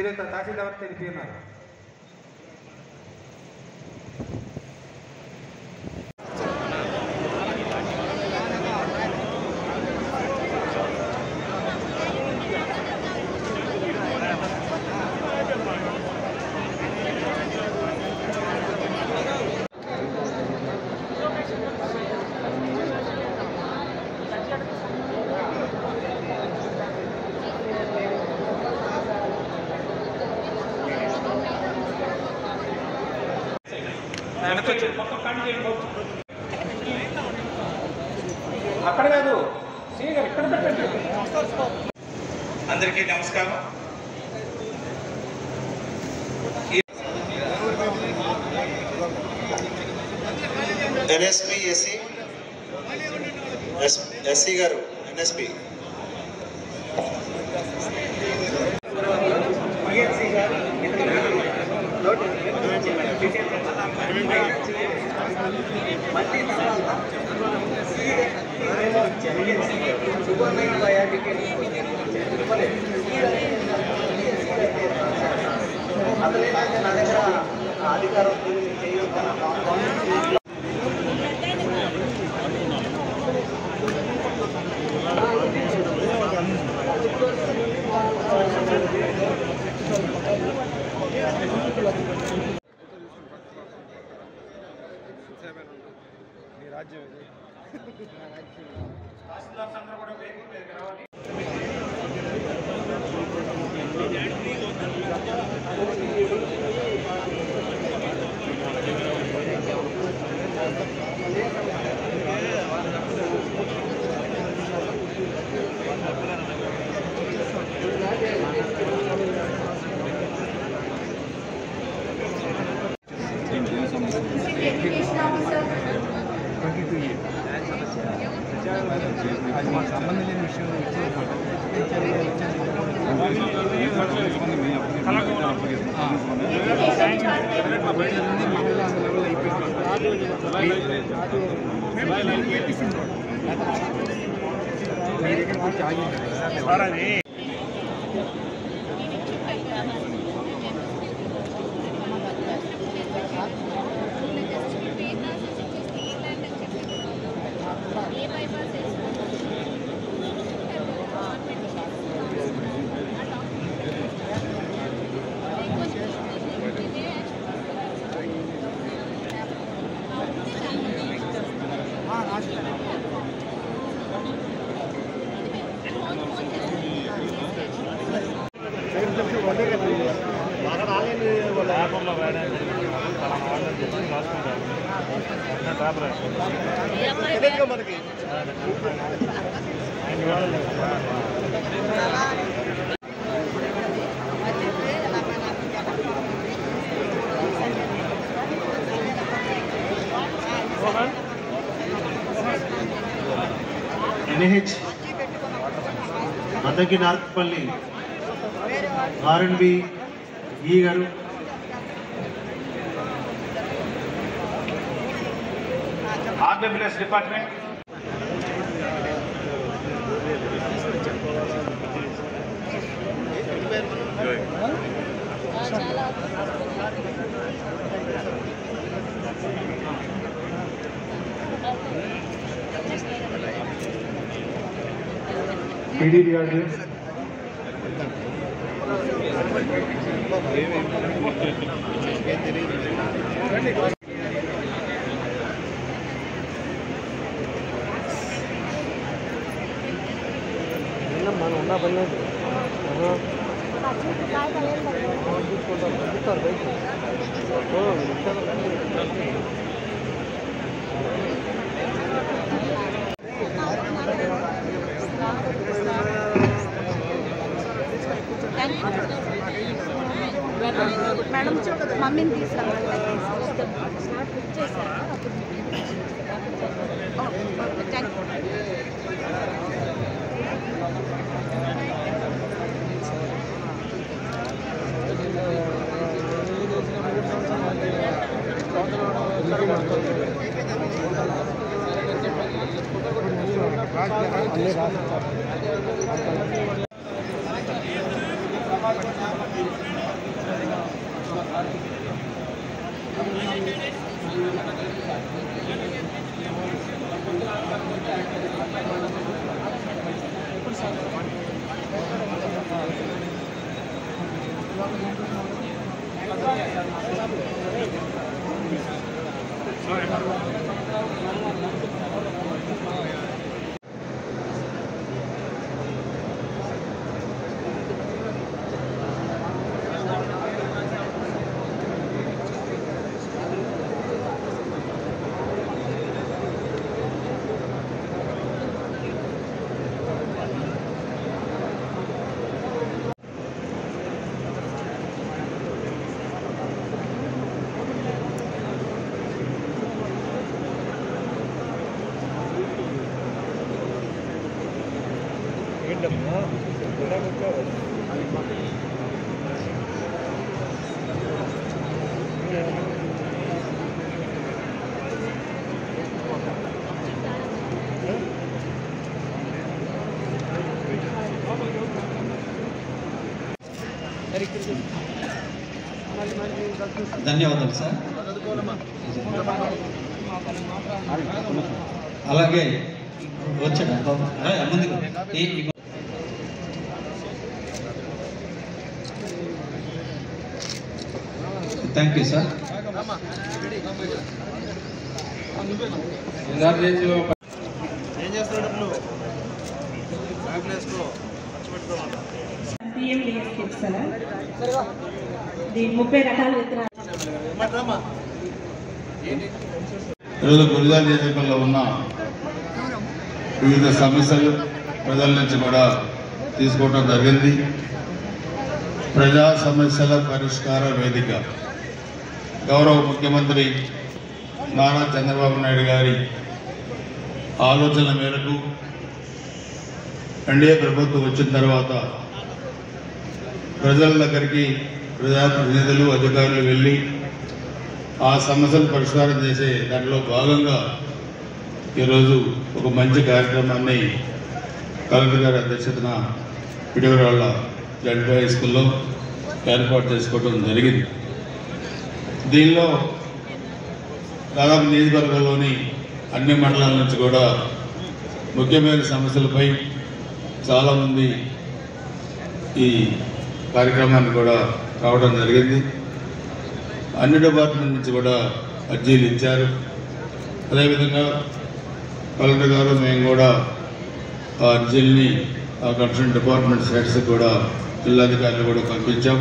శ్రీయుత తహసీల్దార్ తెలిపి ఉన్నారు. అక్కడ కాదు, ఇక్కడ పెట్టండి. అందరికీ నమస్కారం. ఎన్ఎస్పి ఎస్సీ గారు ఎన్ఎస్పి అధికారం రాజ్యం అది మాకు సంబంధం లేని విషయం. మీ దగ్గర వచ్చి ఆగింది. మనకి ఎన్హెచ్ మదకి నార్పల్లి ఆర్ఎండ్బి ఈ గారు, ఆర్డబ్ల్యూఎస్ డిపార్ట్మెంట్, టీడీపీ ఆర్డర్ మనం ఉన్నా పని మేడం మమ్మీని తీసుకురావాలి. రాష్ట్ర ధన్యవాదాలు సార్. అలాగే వచ్చాడు ముందుకు. Thank you sir. ఏం చేస్తున్నాడు PMDS కిట్స్ సార్. దీని 30 రకాల విత్తనాలు. ఈరోజు గురిజాల నియోజకవర్గంలో ఉన్న వివిధ సమస్యలు ప్రజల నుంచి కూడా తీసుకోవడం జరిగింది. ప్రజా సమస్యల పరిష్కార వేదిక గౌరవ ముఖ్యమంత్రి నారా చంద్రబాబు నాయుడు గారి ఆలోచన మేరకు ఎన్డీఏ ప్రభుత్వం వచ్చిన తర్వాత ప్రజల దగ్గరికి ప్రజాప్రతినిధులు అధికారులు వెళ్ళి ఆ సమస్యలు పరిష్కారం చేసే దాంట్లో భాగంగా ఈరోజు ఒక మంచి కార్యక్రమాన్ని కలెక్టర్ గారి అధ్యక్షతన పిడుగురాళ్ళ జడ్పీ హై స్కూల్లో ఏర్పాటు చేసుకోవడం జరిగింది. దీనిలో దాదాపు నియోజకవర్గంలోని అన్ని మండలాల నుంచి కూడా ముఖ్యమైన సమస్యలపై చాలామంది ఈ కార్యక్రమాన్ని కూడా రావడం జరిగింది. అన్ని డిపార్ట్మెంట్ నుంచి కూడా అర్జీలు ఇచ్చారు. అదేవిధంగా కలెక్టర్ గారు మేము కూడా ఆ అర్జీల్ని ఆ కన్సర్న్ డిపార్ట్మెంట్ హెడ్స్కి కూడా జిల్లాధికారులు కూడా పంపించాం.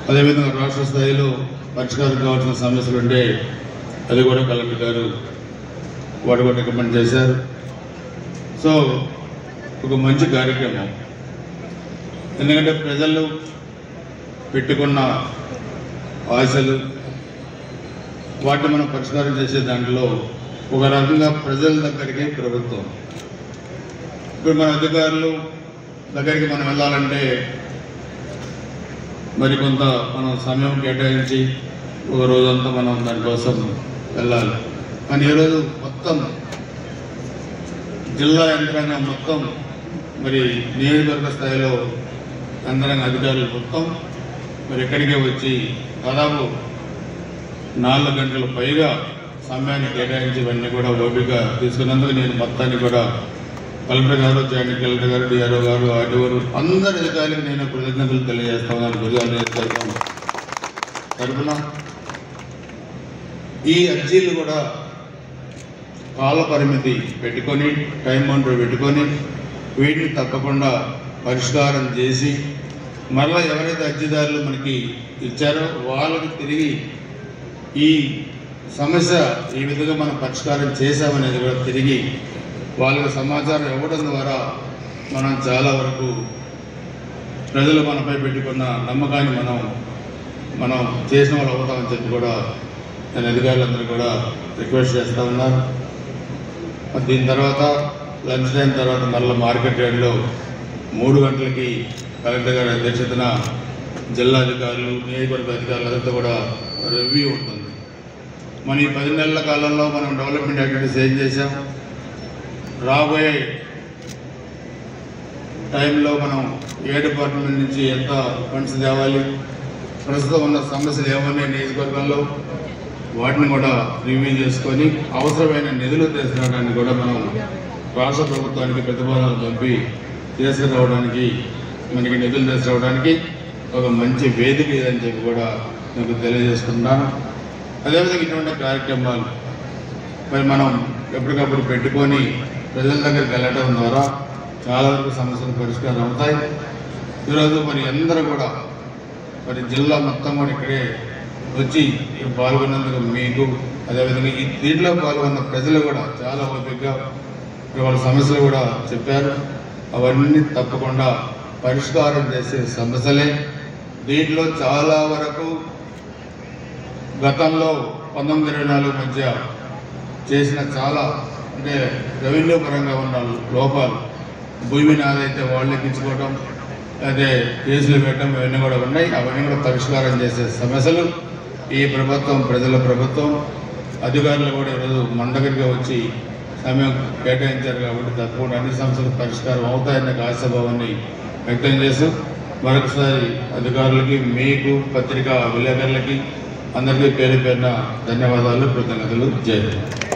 అదేవిధంగా రాష్ట్ర స్థాయిలో పరిష్కారం కావాల్సిన సమస్యలు ఉంటే అది కూడా కలెక్టర్ గారు వాటి కూడా రికమెండ్ చేశారు. సో ఒక మంచి కార్యక్రమం. ఎందుకంటే ప్రజలు పెట్టుకున్న ఆశలు వాటిని మనం పరిష్కారం చేసే దాంట్లో ఒక రకంగా ప్రజల దగ్గరికి ప్రభుత్వం, ఇప్పుడు మన అధికారులు దగ్గరికి మనం వెళ్ళాలంటే మరి కొంత మనం సమయం కేటాయించి ఒక రోజంతా మనం దానికోసం వెళ్ళాలి. కానీ ఈరోజు మొత్తం జిల్లా యంత్రాంగం మొత్తం మరి నియోజకవర్గ స్థాయిలో యంత్రాంగ అధికారులు మొత్తం మరి ఇక్కడికే వచ్చి దాదాపు 4 గంటల పైగా సమయాన్ని కేటాయించి ఇవన్నీ కూడా ఓపిక తీసుకున్నందుకు నేను మొత్తాన్ని కూడా కలెక్టర్ గారు, జాయింట్ కలెక్టర్ గారు, డిఆర్ఓ గారు, ఆర్డీఓ గారు అందరి అధికారులకు నేను కృతజ్ఞతలు తెలియజేస్తా ఉన్నాను. గురిజాల నియోజకవర్గం తరఫున ఈ అర్జీలు కూడా కాల పరిమితి పెట్టుకొని, టైం బౌండరీ పెట్టుకొని వీటిని తప్పకుండా పరిష్కారం చేసి మరలా ఎవరైతే అర్జీదారులు మనకి ఇచ్చారో వాళ్ళకి తిరిగి ఈ సమస్య ఈ విధంగా మనం పరిష్కారం చేశామనేది కూడా తిరిగి వాళ్ళకి సమాచారం ఇవ్వడం ద్వారా మనం చాలా వరకు ప్రజలు మనపై పెట్టుకున్న నమ్మకాన్ని మనం చేసిన వాళ్ళు అవుతామని చెప్పి కూడా నేను అధికారులందరూ కూడా రిక్వెస్ట్ చేస్తూ ఉన్నారు. దీని తర్వాత లంచ్ టైం తర్వాత మరలా మార్కెట్ యార్డ్లో 3 గంటలకి కలెక్టర్ గారి అధ్యక్షతన జిల్లా అధికారులు, నియోజకవర్గ అధికారులంతా కూడా రివ్యూ ఉంటుంది. మన ఈ 10 నెలల కాలంలో మనం డెవలప్మెంట్ యాక్టివిటీస్ ఏం చేశాం, రాబోయే టైంలో మనం ఏ డిపార్ట్మెంట్ నుంచి ఎంత ఫండ్స్ తేవాలి, ప్రస్తుతం ఉన్న సమస్యలు ఏమన్నాయి నియోజకవర్గంలో, వాటిని కూడా రివ్యూ చేసుకొని అవసరమైన నిధులు తీసుకురావడానికి కూడా మనం రాష్ట్ర ప్రభుత్వానికి ప్రతిపాదనలు పంపి తీసుకురావడానికి మనకి నిధులు తీసుకురావడానికి ఒక మంచి వేదిక ఇదని చెప్పి కూడా మీకు తెలియజేసుకుంటున్నాను. అదేవిధంగా ఇటువంటి కార్యక్రమాలు మరి మనం ఎప్పటికప్పుడు పెట్టుకొని ప్రజల దగ్గరికి వెళ్ళడం ద్వారా చాలా వరకు సమస్యలు పరిష్కారం అవుతాయి. ఈరోజు మరి అందరూ కూడా మరి జిల్లా మొత్తం కూడా ఇక్కడే వచ్చి పాల్గొన్నందుకు మీకు అదేవిధంగా ఈ దీంట్లో పాల్గొన్న ప్రజలు కూడా చాలా ఓపికగా వాళ్ళ సమస్యలు కూడా చెప్పారు. అవన్నీ తప్పకుండా పరిష్కారం చేసే సమస్యలే. దీంట్లో చాలా వరకు గతంలో 1924 మధ్య చేసిన చాలా అంటే రెవెన్యూ పరంగా ఉన్న లోపాలు, భూమిని ఆదైతే వాళ్ళు ఎక్కించుకోవటం, అదే కేసులు పెట్టడం ఇవన్నీ కూడా ఉన్నాయి. అవన్నీ కూడా పరిష్కారం చేసే సమస్యలు ఈ ప్రభుత్వం, ప్రజల ప్రభుత్వం, అధికారులు కూడా ఈరోజు మన దగ్గరికి వచ్చి సమయం కేటాయించారు కాబట్టి తప్పకుండా అన్ని సమస్యలు పరిష్కారం అవుతాయన్న ఆశాభావాన్ని వ్యక్తం చేస్తూ మరొకసారి అధికారులకి, మీకు, పత్రికా విలేకరులకి అందరికీ పేరు పేరున ధన్యవాదాలు, కృతజ్ఞతలు. జై హింద్.